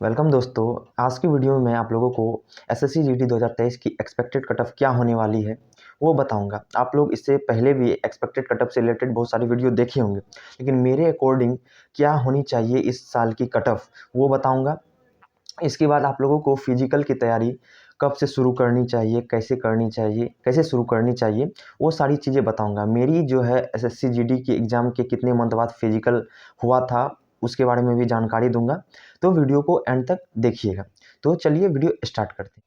Welcome दोस्तों। आज की वीडियो में मैं आप लोगों को एसएससी जीडी 2023 की एक्सपेक्टेड कट ऑफ क्या होने वाली है वो बताऊंगा। आप लोग इससे पहले भी एक्सपेक्टेड कट ऑफ से रिलेटेड बहुत सारी वीडियो देखे होंगे, लेकिन मेरे अकॉर्डिंग क्या होनी चाहिए इस साल की कट ऑफ वो बताऊंगा। इसके बाद आप लोगों को फिजिकल की तैयारी कब से शुरू करनी चाहिए, कैसे शुरू करनी चाहिए, वो सारी चीज़ें बताऊंगा। मेरी जो है एसएससी जीडी के एग्ज़ाम के कितने मंथ बाद फिजिकल हुआ था उसके बारे में भी जानकारी दूंगा, तो वीडियो को एंड तक देखिएगा। तो चलिए वीडियो स्टार्ट करते हैं।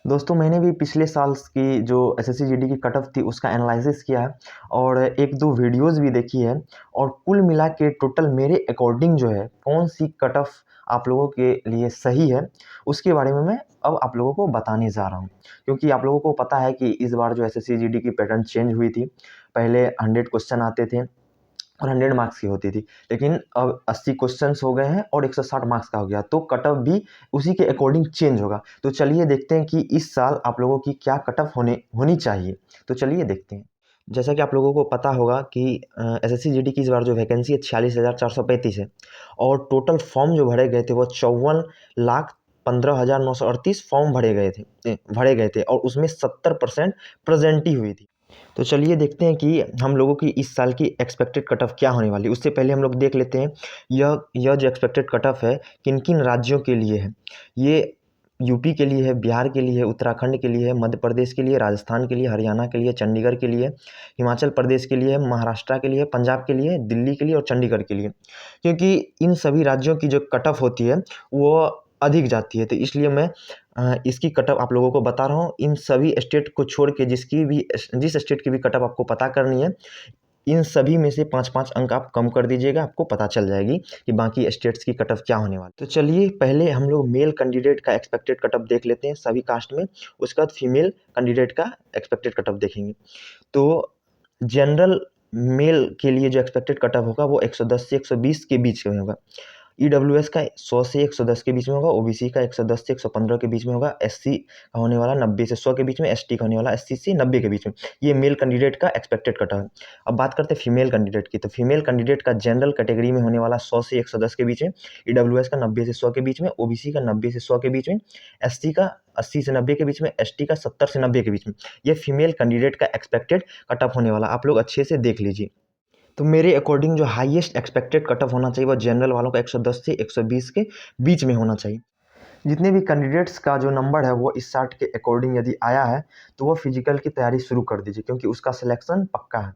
दोस्तों, मैंने भी पिछले साल की जो एसएससी जीडी की कट ऑफ थी उसका एनालिसिस किया है और एक दो वीडियोस भी देखी है, और कुल मिला के टोटल मेरे अकॉर्डिंग जो है कौन सी कट ऑफ आप लोगों के लिए सही है उसके बारे में मैं अब आप लोगों को बताने जा रहा हूँ। क्योंकि आप लोगों को पता है कि इस बार जो एसएससी जीडी की पैटर्न चेंज हुई थी। पहले 100 क्वेश्चन आते थे और 100 मार्क्स की होती थी, लेकिन अब 80 क्वेश्चंस हो गए हैं और 160 मार्क्स का हो गया, तो कट ऑफ भी उसी के अकॉर्डिंग चेंज होगा। तो चलिए देखते हैं कि इस साल आप लोगों की क्या कट ऑफ होनी चाहिए। तो चलिए देखते हैं। जैसा कि आप लोगों को पता होगा कि एसएससी जीडी की इस बार जो वैकेंसी है 46,435 है, और टोटल फॉर्म जो भरे गए थे वो 54,15,938 फॉर्म भरे गए थे और उसमें 70% प्रेजेंट ही हुई थी। तो चलिए देखते हैं कि हम लोगों की इस साल की एक्सपेक्टेड कट ऑफ क्या होने वाली है। उससे पहले हम लोग देख लेते हैं यह जो एक्सपेक्टेड कट ऑफ है किन किन राज्यों के लिए है। ये यूपी के लिए है, बिहार के लिए है, उत्तराखंड के लिए है, मध्य प्रदेश के लिए, राजस्थान के लिए, हरियाणा के लिए, चंडीगढ़ के लिए, हिमाचल प्रदेश के लिए, महाराष्ट्र के लिए, पंजाब के लिए, दिल्ली के लिए और चंडीगढ़ के लिए। क्योंकि इन सभी राज्यों की जो कट ऑफ होती है वो अधिक जाती है, तो इसलिए मैं इसकी कट ऑफ आप लोगों को बता रहा हूँ। इन सभी स्टेट को छोड़ के जिस स्टेट की भी कट ऑफ आपको पता करनी है, इन सभी में से 5-5 अंक आप कम कर दीजिएगा, आपको पता चल जाएगी कि बाकी स्टेट्स की कट ऑफ क्या होने वाली। तो चलिए पहले हम लोग मेल कैंडिडेट का एक्सपेक्टेड कट ऑफ देख लेते हैं सभी कास्ट में, उसके बाद फीमेल कैंडिडेट का एक्सपेक्टेड कट ऑफ देखेंगे। तो जनरल मेल के लिए जो एक्सपेक्टेड कट ऑफ होगा वो 110 से 120 के बीच में होगा। ईडब्ल्यूएस का 100 से 110 के बीच में होगा, ओबीसी का 110 से 115 के बीच में होगा, एससी का होने वाला 90 से 100 के बीच में, एसटी का होने वाला 80 से 90 के बीच में। ये मेल कैंडिडेट का एक्सपेक्टेड कट ऑफ है। अब बात करते हैं फीमेल कैंडिडेट की। तो फीमेल कैंडिडेट का जनरल कैटेगरी में होने वाला 100 से 110 के बीच में, ईडब्ल्यूएस का 90 से 100 के बीच में, ओबीसी का 90 से 100 के बीच में, एससी का 80 से 90 के बीच में, एसटी का 70 से 90 के बीच में। ये फीमेल कैंडिडेट का एक्सपेक्टेड कट ऑफ होने वाला, आप लोग अच्छे से देख लीजिए। तो मेरे अकॉर्डिंग जो हाईएस्ट एक्सपेक्टेड कट ऑफ होना चाहिए वो जनरल वालों का 110 से 120 के बीच में होना चाहिए। जितने भी कैंडिडेट्स का जो नंबर है वो इस चार्ट के अकॉर्डिंग यदि आया है तो वो फिजिकल की तैयारी शुरू कर दीजिए, क्योंकि उसका सिलेक्शन पक्का है।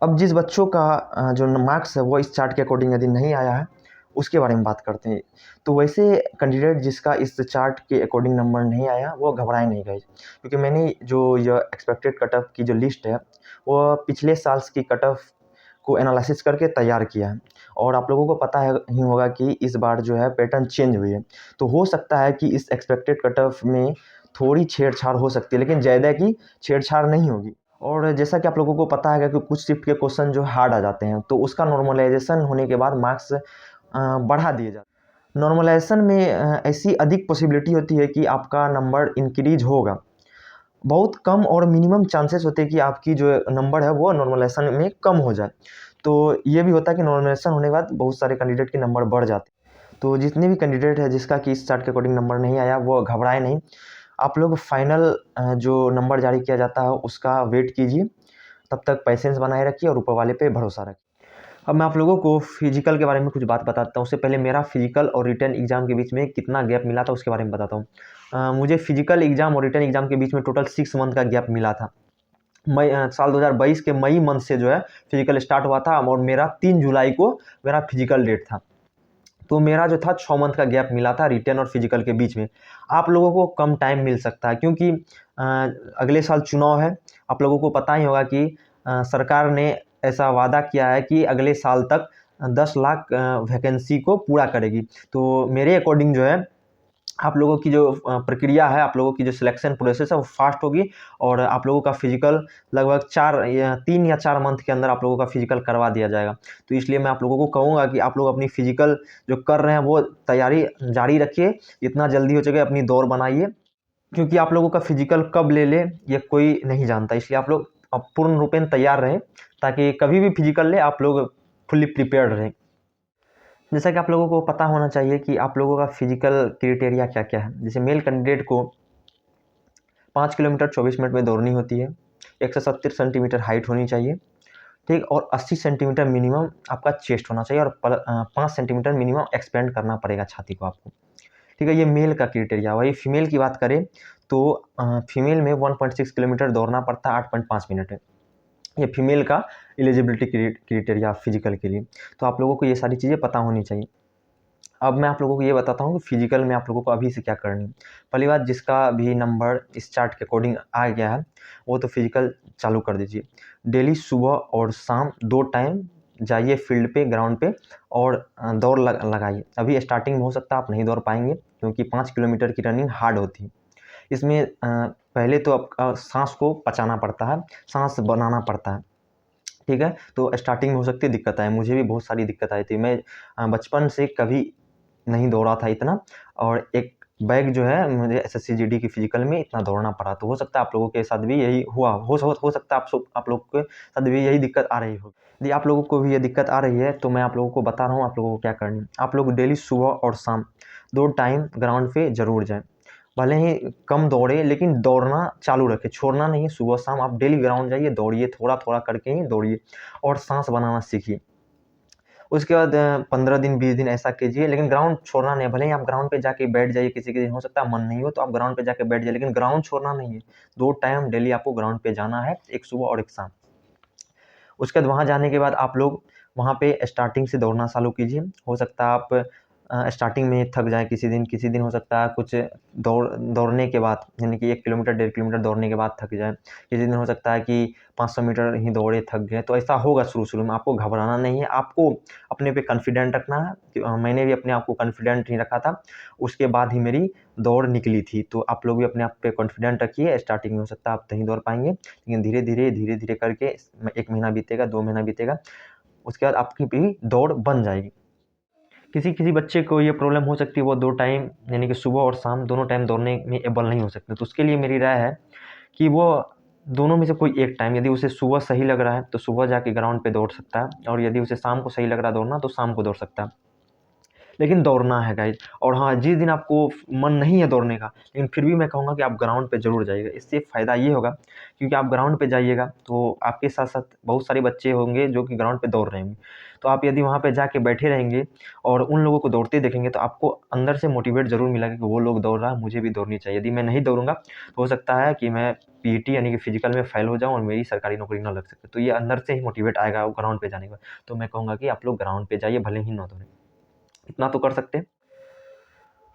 अब जिस बच्चों का जो मार्क्स है वो इस चार्ट के अकॉर्डिंग यदि नहीं आया है उसके बारे में बात करते हैं। तो वैसे कैंडिडेट जिसका इस चार्ट के अकॉर्डिंग नंबर नहीं आया वो घबराए नहीं गए, क्योंकि मैंने जो यह एक्सपेक्टेड कट ऑफ की जो लिस्ट है वो पिछले साल की कट ऑफ को एनालिसिस करके तैयार किया है। और आप लोगों को पता है ही होगा कि इस बार जो है पैटर्न चेंज हुई है, तो हो सकता है कि इस एक्सपेक्टेड कट ऑफ में थोड़ी छेड़छाड़ हो सकती है, लेकिन ज़्यादा की छेड़छाड़ नहीं होगी। और जैसा कि आप लोगों को पता है कि कुछ शिफ्ट के क्वेश्चन जो हार्ड आ जाते हैं तो उसका नॉर्मलाइजेशन होने के बाद मार्क्स बढ़ा दिए जाते हैं। नॉर्मलाइजेशन में ऐसी अधिक पॉसिबिलिटी होती है कि आपका नंबर इंक्रीज होगा। बहुत कम और मिनिमम चांसेस होते हैं कि आपकी जो नंबर है वो नॉर्मलाइजेशन में कम हो जाए। तो ये भी होता है कि नॉर्मलाइजेशन होने के बाद बहुत सारे कैंडिडेट के नंबर बढ़ जाते हैं। तो जितने भी कैंडिडेट है जिसका कि इस चार्ट के अकॉर्डिंग नंबर नहीं आया वो घबराए नहीं। आप लोग फाइनल जो नंबर जारी किया जाता है उसका वेट कीजिए, तब तक पेशेंस बनाए रखिए और ऊपर वाले पे भरोसा रखिए। अब मैं आप लोगों को फिजिकल के बारे में कुछ बात बताता हूँ। उससे पहले मेरा फिजिकल और रिटन एग्जाम के बीच में कितना गैप मिला था उसके बारे में बताता हूँ। मुझे फिजिकल एग्जाम और रिटन एग्जाम के बीच में टोटल 6 मंथ का गैप मिला था। साल 2022 के मई मंथ से जो है फिजिकल स्टार्ट हुआ था और मेरा 3 जुलाई को मेरा फिजिकल डेट था। तो मेरा जो था 6 मंथ का गैप मिला था रिटन और फिजिकल के बीच में। आप लोगों को कम टाइम मिल सकता है क्योंकि अगले साल चुनाव है। आप लोगों को पता ही होगा कि सरकार ने ऐसा वादा किया है कि अगले साल तक 10 लाख वैकेंसी को पूरा करेगी। तो मेरे अकॉर्डिंग जो है आप लोगों की जो प्रक्रिया है, आप लोगों की जो सिलेक्शन प्रोसेस है वो फास्ट होगी, और आप लोगों का फिजिकल लगभग 3 या 4 मंथ के अंदर आप लोगों का फिजिकल करवा दिया जाएगा। तो इसलिए मैं आप लोगों को कहूँगा कि आप लोग अपनी फिजिकल जो कर रहे हैं वो तैयारी जारी रखिए, जितना जल्दी हो सके अपनी दौड़ बनाइए, क्योंकि आप लोगों का फिजिकल कब ले ले ये कोई नहीं जानता। इसलिए आप लोग पूर्ण रूपेण तैयार रहें ताकि कभी भी फिजिकल ले आप लोग फुल्ली प्रिपेयर्ड रहें। जैसा कि आप लोगों को पता होना चाहिए कि आप लोगों का फिजिकल क्राइटेरिया क्या क्या है। जैसे मेल कैंडिडेट को 5 किलोमीटर 24 मिनट में दौड़नी होती है, 170 सेंटीमीटर हाइट होनी चाहिए, ठीक, और 80 सेंटीमीटर मिनिमम आपका चेस्ट होना चाहिए, और 5 सेंटीमीटर मिनिमम एक्सपेंड करना पड़ेगा छाती को आपको, ठीक है। ये मेल का क्राइटेरिया। वही फीमेल की बात करें तो फीमेल में 1.6 किलोमीटर दौड़ना पड़ता है 8.5 मिनट में। ये फीमेल का एलिजिबिलिटी क्राइटेरिया फिजिकल के लिए। तो आप लोगों को ये सारी चीज़ें पता होनी चाहिए। अब मैं आप लोगों को ये बताता हूँ कि फिजिकल में आप लोगों को अभी से क्या करनी है। पहली बात, जिसका भी नंबर इस चार्ट के अकॉर्डिंग आ गया है वो तो फिजिकल चालू कर दीजिए। डेली सुबह और शाम 2 टाइम जाइए फील्ड पे, ग्राउंड पे, और दौड़ लगाइए। अभी स्टार्टिंग में हो सकता है आप नहीं दौड़ पाएंगे क्योंकि 5 किलोमीटर की रनिंग हार्ड होती है। इसमें पहले तो आपका सांस को पचाना पड़ता है, सांस बनाना पड़ता है, ठीक है। तो स्टार्टिंग में हो सकती है दिक्कत आए, मुझे भी बहुत सारी दिक्कत आई थी। मैं बचपन से कभी नहीं दौड़ा था इतना, और एक बैग जो है मुझे एसएससी जीडी की फिजिकल में इतना दौड़ना पड़ा। तो हो सकता है आप लोगों के साथ भी यही हुआ हो सकता है आप लोग के साथ भी यही दिक्कत आ रही हो। यदि आप लोगों को भी ये दिक्कत आ रही है तो मैं आप लोगों को बता रहा हूँ आप लोगों को क्या करनी है। आप लोग डेली सुबह और शाम 2 टाइम ग्राउंड पे जरूर जाएं। भले ही कम दौड़े लेकिन दौड़ना चालू रखें, छोड़ना नहीं है। सुबह शाम आप डेली ग्राउंड जाइए, दौड़िए, थोड़ा थोड़ा करके ही दौड़िए, और सांस बनाना सीखिए। उसके बाद 15 दिन 20 दिन ऐसा कीजिए, लेकिन ग्राउंड छोड़ना नहीं है। भले ही आप ग्राउंड पे जाके बैठ जाइए, किसी के दिन हो सकता है मन नहीं हो तो आप ग्राउंड पे जाके बैठ जाइए, लेकिन ग्राउंड छोड़ना नहीं है। 2 टाइम डेली आपको ग्राउंड पे जाना है, एक सुबह और एक शाम। उसके बाद वहाँ जाने के बाद आप लोग वहाँ पे स्टार्टिंग से दौड़ना चालू कीजिए। हो सकता है आप स्टार्टिंग में थक जाए, किसी दिन हो सकता है कुछ दौड़ने के बाद, यानी कि 1 किलोमीटर 1.5 किलोमीटर दौड़ने के बाद थक जाए। किसी दिन हो सकता है कि 500 मीटर ही दौड़े थक गए। तो ऐसा होगा शुरू में, आपको घबराना नहीं है, आपको अपने पे कॉन्फिडेंट रखना है। मैंने भी अपने आप को कॉन्फिडेंट ही रखा था, उसके बाद ही मेरी दौड़ निकली थी। तो आप लोग भी अपने आप पे कॉन्फिडेंट रखिए। स्टार्टिंग में हो सकता है आप नहीं दौड़ पाएंगे, लेकिन धीरे धीरे करके 1 महीना बीतेगा, 2 महीना बीतेगा, उसके बाद आपकी भी दौड़ बन जाएगी। किसी बच्चे को ये प्रॉब्लम हो सकती है, वो 2 टाइम यानी कि सुबह और शाम दोनों टाइम दौड़ने में एबल नहीं हो सकते। तो उसके लिए मेरी राय है कि वो दोनों में से कोई एक टाइम, यदि उसे सुबह सही लग रहा है तो सुबह जाके ग्राउंड पे दौड़ सकता है, और यदि उसे शाम को सही लग रहा है दौड़ना तो शाम को दौड़ सकता है। लेकिन दौड़ना है गाइज। और हाँ, जिस दिन आपको मन नहीं है दौड़ने का, लेकिन फिर भी मैं कहूँगा कि आप ग्राउंड पे ज़रूर जाइएगा। इससे फ़ायदा ये होगा क्योंकि आप ग्राउंड पे जाइएगा तो आपके साथ साथ बहुत सारे बच्चे होंगे जो कि ग्राउंड पे दौड़ रहे होंगे। तो आप यदि वहाँ पे जाके बैठे रहेंगे और उन लोगों को दौड़ते देखेंगे तो आपको अंदर से मोटिवेट ज़रूर मिलेगा कि वो लोग दौड़ रहा है, मुझे भी दौड़नी चाहिए। यदि मैं नहीं दौड़ूंगा तो हो सकता है कि मैं पीईटी यानी कि फिजिकल में फेल हो जाऊँ और मेरी सरकारी नौकरी ना लग सके। तो ये अंदर से ही मोटिवेट आएगा ग्राउंड पे जाने का। तो मैं कहूँगा कि आप लोग ग्राउंड पे जाइए, भले ही ना दौड़ें, इतना तो कर सकते हैं।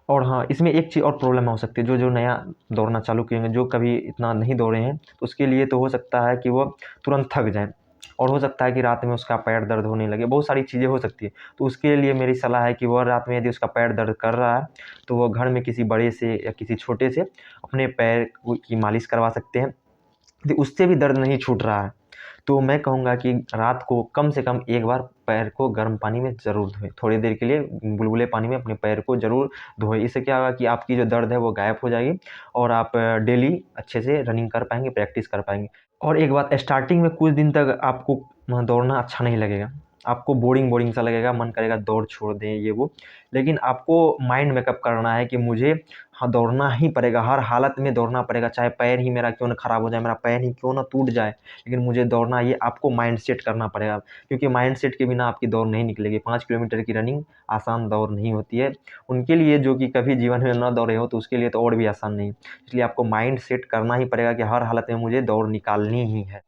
और हाँ, इसमें एक चीज़ और प्रॉब्लम हो सकती है, जो नया दौड़ना चालू किए हैं, जो कभी इतना नहीं दौड़े हैं, तो उसके लिए तो हो सकता है कि वो तुरंत थक जाएँ, और हो सकता है कि रात में उसका पैर दर्द होने लगे, बहुत सारी चीज़ें हो सकती है। तो उसके लिए मेरी सलाह है कि वो रात में यदि उसका पैर दर्द कर रहा है तो वो घर में किसी बड़े से या किसी छोटे से अपने पैर की मालिश करवा सकते हैं। यदि उससे भी दर्द नहीं छूट रहा है तो मैं कहूँगा कि रात को कम से कम एक बार पैर को गर्म पानी में ज़रूर धोएं। थोड़ी देर के लिए बुलबुले पानी में अपने पैर को ज़रूर धोएं। इससे क्या होगा कि आपकी जो दर्द है वो गायब हो जाएगी, और आप डेली अच्छे से रनिंग कर पाएंगे, प्रैक्टिस कर पाएंगे। और एक बात, स्टार्टिंग में कुछ दिन तक आपको दौड़ना अच्छा नहीं लगेगा, आपको बोरिंग सा लगेगा, मन करेगा दौड़ छोड़ दें ये वो। लेकिन आपको माइंड मेकअप करना है कि मुझे हाँ दौड़ना ही पड़ेगा, हर हालत में दौड़ना पड़ेगा, चाहे पैर ही मेरा क्यों ना ख़राब हो जाए, मेरा पैर ही क्यों ना टूट जाए, लेकिन मुझे दौड़ना, ये आपको माइंड सेट करना पड़ेगा। क्योंकि माइंड सेट के बिना आपकी दौड़ नहीं निकलेगी। 5 किलोमीटर की रनिंग आसान दौड़ नहीं होती है। उनके लिए जो कि कभी जीवन में न दौड़े हो तो उसके लिए तो और भी आसान नहीं। इसलिए आपको माइंड सेट करना ही पड़ेगा कि हर हालत में मुझे दौड़ निकालनी ही है।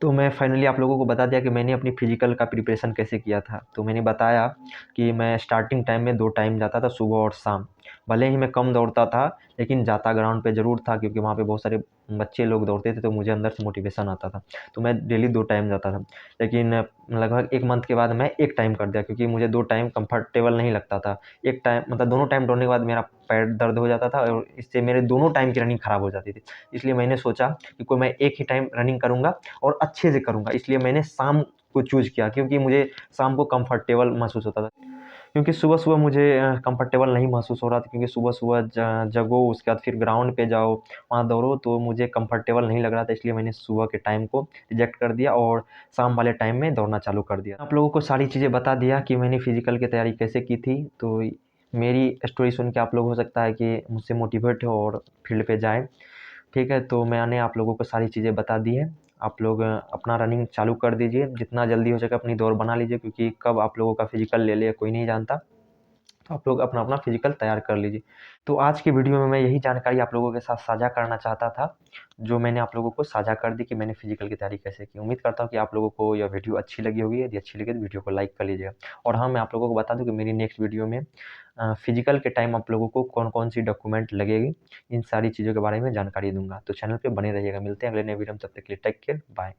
तो मैं फाइनली आप लोगों को बता दिया कि मैंने अपनी फ़िज़िकल का प्रिपरेशन कैसे किया था। तो मैंने बताया कि मैं स्टार्टिंग टाइम में 2 टाइम जाता था, सुबह और शाम। भले ही मैं कम दौड़ता था, लेकिन जाता ग्राउंड पे ज़रूर था क्योंकि वहाँ पे बहुत सारे बच्चे लोग दौड़ते थे, तो मुझे अंदर से मोटिवेशन आता था। तो मैं डेली 2 टाइम जाता था। लेकिन लगभग 1 मंथ के बाद मैं 1 टाइम कर दिया क्योंकि मुझे 2 टाइम कंफर्टेबल नहीं लगता था। 1 टाइम मतलब दोनों टाइम दौड़ने के बाद मेरा पैर दर्द हो जाता था, और इससे मेरे दोनों टाइम की रनिंग ख़राब हो जाती थी। इसलिए मैंने सोचा कि कोई मैं एक ही टाइम रनिंग करूँगा और अच्छे से करूँगा। इसलिए मैंने शाम को चूज़ किया क्योंकि मुझे शाम को कंफर्टेबल महसूस होता था। क्योंकि सुबह-सुबह मुझे कंफर्टेबल नहीं महसूस हो रहा था, क्योंकि सुबह-सुबह जगो, उसके बाद फिर ग्राउंड पे जाओ, वहाँ दौड़ो, तो मुझे कंफर्टेबल नहीं लग रहा था, इसलिए मैंने सुबह के टाइम को रिजेक्ट कर दिया और शाम वाले टाइम में दौड़ना चालू कर दिया। आप लोगों को सारी चीज़ें बता दिया कि मैंने फिज़िकल की तैयारी कैसे की थी, तो मेरी स्टोरी सुन के आप लोग हो सकता है कि मुझसे मोटिवेट हो और फील्ड पे जाएँ। ठीक है, तो मैंने आप लोगों को सारी चीज़ें बता दी हैं। आप लोग अपना रनिंग चालू कर दीजिए, जितना जल्दी हो सके अपनी दौड़ बना लीजिए, क्योंकि कब आप लोगों का फिज़िकल ले ले कोई नहीं जानता। तो आप लोग अपना-अपना फिज़िकल तैयार कर लीजिए। तो आज की वीडियो में मैं यही जानकारी आप लोगों के साथ साझा करना चाहता था, जो मैंने आप लोगों को साझा कर दी कि मैंने फिज़िकल की तैयारी कैसे की। उम्मीद करता हूँ कि आप लोगों को यह वीडियो अच्छी लगी होगी। यदि अच्छी लगी तो वीडियो को लाइक कर लीजिएगा। और हाँ, मैं आप लोगों को बता दूँ कि मेरी नेक्स्ट वीडियो में फिज़िकल के टाइम आप लोगों को कौन-कौन सी डॉक्यूमेंट लगेगी, इन सारी चीज़ों के बारे में जानकारी दूँगा। तो चैनल पे बने रहिएगा। मिलते हैं अगले नए वीडियो में, तब तक के लिए टेक केयर, बाय।